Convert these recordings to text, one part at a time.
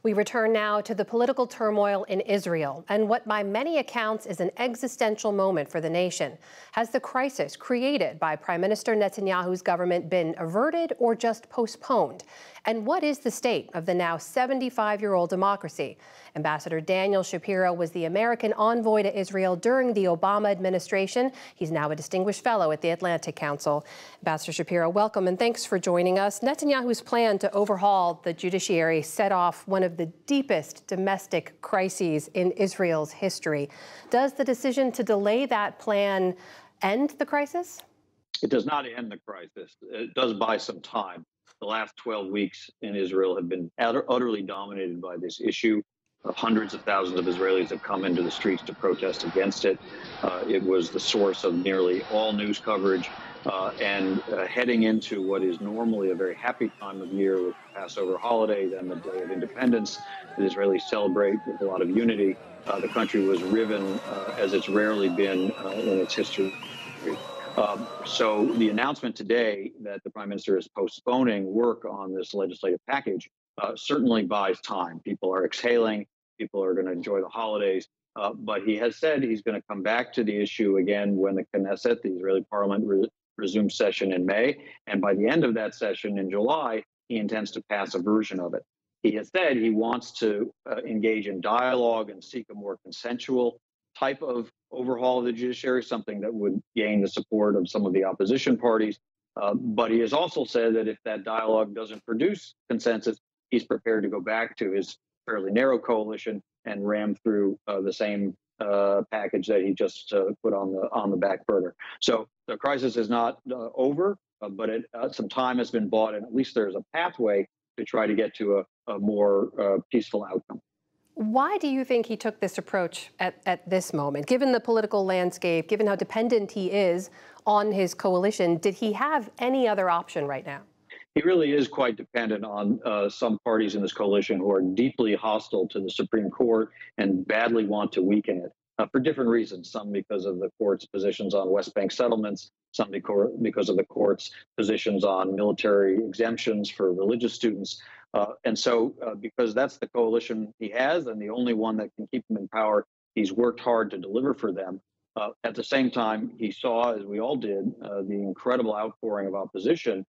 We return now to the political turmoil in Israel and what by many accounts is an existential moment for the nation. Has the crisis created by Prime Minister Netanyahu's government been averted or just postponed? And what is the state of the now 75-year-old democracy? Ambassador Daniel Shapiro was the American envoy to Israel during the Obama administration. He's now a distinguished fellow at the Atlantic Council. Ambassador Shapiro, welcome and thanks for joining us. Netanyahu's plan to overhaul the judiciary set off one of the deepest domestic crises in Israel's history. Does the decision to delay that plan end the crisis? It does not end the crisis. It does buy some time. The last 12 weeks in Israel have been utterly dominated by this issue. Hundreds of thousands of Israelis have come into the streets to protest against it. It was the source of nearly all news coverage. And heading into what is normally a very happy time of year with Passover holiday, then the Day of Independence, the Israelis celebrate with a lot of unity. The country was riven as it's rarely been in its history. So the announcement today that the Prime Minister is postponing work on this legislative package certainly buys time. People are exhaling. People are going to enjoy the holidays. But he has said he's going to come back to the issue again when the Knesset, the Israeli parliament, resumes session in May. And by the end of that session in July, he intends to pass a version of it. He has said he wants to engage in dialogue and seek a more consensual type of overhaul of the judiciary, something that would gain the support of some of the opposition parties. But he has also said that if that dialogue doesn't produce consensus, he's prepared to go back to his fairly narrow coalition and ram through the same package that he just put on the back burner. So the crisis is not over, but some time has been bought, and at least there's a pathway to try to get to a more peaceful outcome. Why do you think he took this approach at this moment? Given the political landscape, given how dependent he is on his coalition, did he have any other option right now? He really is quite dependent on some parties in this coalition who are deeply hostile to the Supreme Court and badly want to weaken it for different reasons. Some because of the court's positions on West Bank settlements, some because of the court's positions on military exemptions for religious students. And so because that's the coalition he has and the only one that can keep him in power, he's worked hard to deliver for them. At the same time, he saw, as we all did, the incredible outpouring of opposition.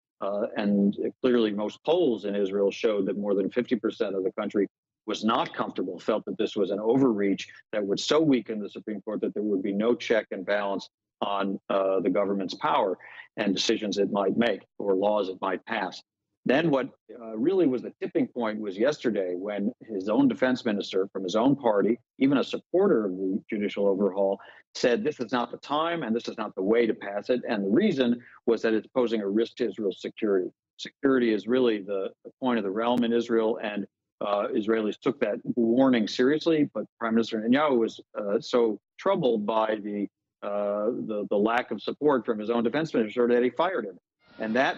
And clearly, most polls in Israel showed that more than 50% of the country was not comfortable, felt that this was an overreach that would so weaken the Supreme Court that there would be no check and balance on the government's power and decisions it might make or laws it might pass. Then what really was the tipping point was yesterday when his own defense minister from his own party, even a supporter of the judicial overhaul, said this is not the time and this is not the way to pass it. And the reason was that it's posing a risk to Israel's security. Security is really the point of the realm in Israel, and Israelis took that warning seriously. But Prime Minister Netanyahu was so troubled by the lack of support from his own defense minister that he fired him. And that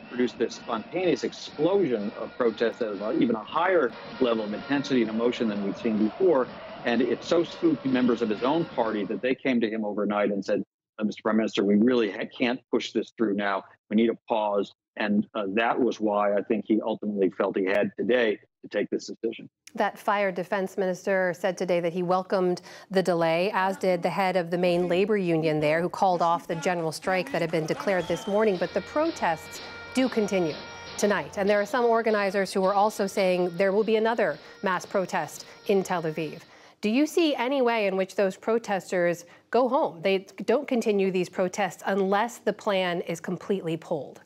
produced this spontaneous explosion of protests at even a higher level of intensity and emotion than we've seen before. And it so spooked members of his own party that they came to him overnight and said, Mr. Prime Minister, we really can't push this through now. We need a pause. And that was why I think he ultimately felt he had today to take this decision. That fired defense minister said today that he welcomed the delay, as did the head of the main labor union there, who called off the general strike that had been declared this morning. But the protests do continue tonight. And there are some organizers who are also saying there will be another mass protest in Tel Aviv. Do you see any way in which those protesters go home? They don't continue these protests unless the plan is completely pulled.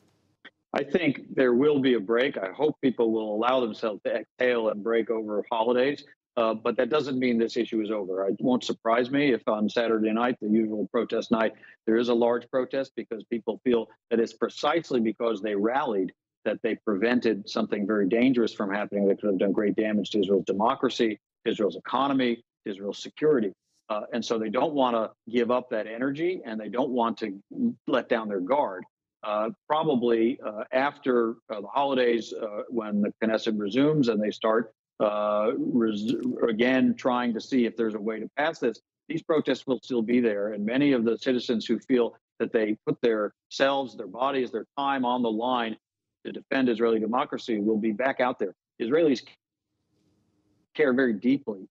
I think there will be a break. I hope people will allow themselves to exhale and break over holidays. But that doesn't mean this issue is over. It won't surprise me if on Saturday night, the usual protest night, there is a large protest because people feel that it's precisely because they rallied that they prevented something very dangerous from happening that could have done great damage to Israel's democracy, Israel's economy, Israel's security. And so they don't want to give up that energy and they don't want to let down their guard. Probably after the holidays, when the Knesset resumes and they start again trying to see if there's a way to pass this, these protests will still be there. And many of the citizens who feel that they put their selves, their bodies, their time on the line to defend Israeli democracy will be back out there. Israelis care very deeply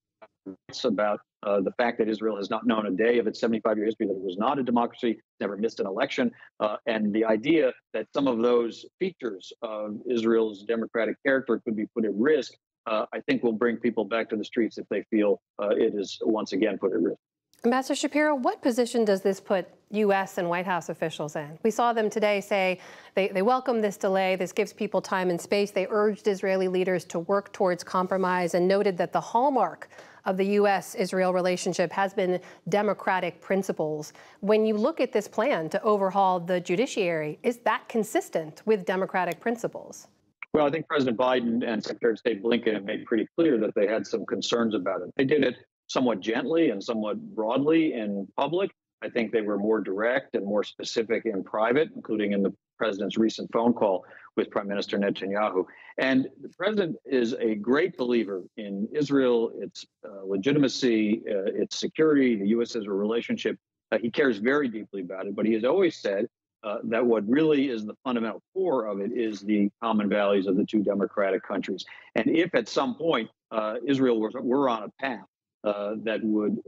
about the fact that Israel has not known a day of its 75-year history, that it was not a democracy, never missed an election, and the idea that some of those features of Israel's democratic character could be put at risk, I think will bring people back to the streets if they feel it is once again put at risk. Ambassador Shapiro, what position does this put U.S. and White House officials in? We saw them today say they welcome this delay. This gives people time and space. They urged Israeli leaders to work towards compromise and noted that the hallmark of the U.S.-Israel relationship has been democratic principles. When you look at this plan to overhaul the judiciary, is that consistent with democratic principles? Well, I think President Biden and Secretary of State Blinken have made pretty clear that they had some concerns about it. They did it somewhat gently and somewhat broadly in public. I think they were more direct and more specific in private, including in the president's recent phone call with Prime Minister Netanyahu. And the president is a great believer in Israel, its legitimacy, its security, the U.S.-Israel relationship. He cares very deeply about it, but he has always said that what really is the fundamental core of it is the common values of the two democratic countries. And if at some point Israel were on a path that would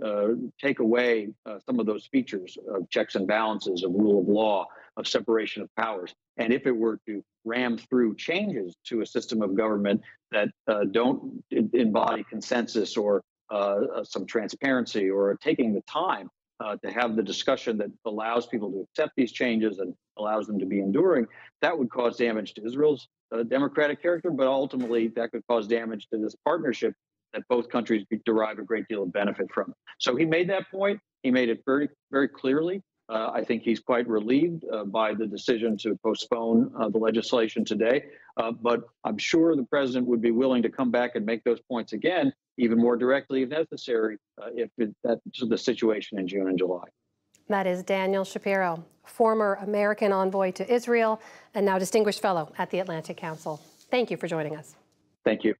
take away some of those features of checks and balances, of rule of law, of separation of powers, and if it were to ram through changes to a system of government that don't embody consensus or some transparency or taking the time to have the discussion that allows people to accept these changes and allows them to be enduring, that would cause damage to Israel's democratic character, but ultimately that could cause damage to this partnership that both countries derive a great deal of benefit from. So he made that point. He made it very, very clearly. I think he's quite relieved by the decision to postpone the legislation today. But I'm sure the president would be willing to come back and make those points again, even more directly if necessary, if that's the situation in June and July. That is Daniel Shapiro, former American envoy to Israel and now distinguished fellow at the Atlantic Council. Thank you for joining us. Thank you.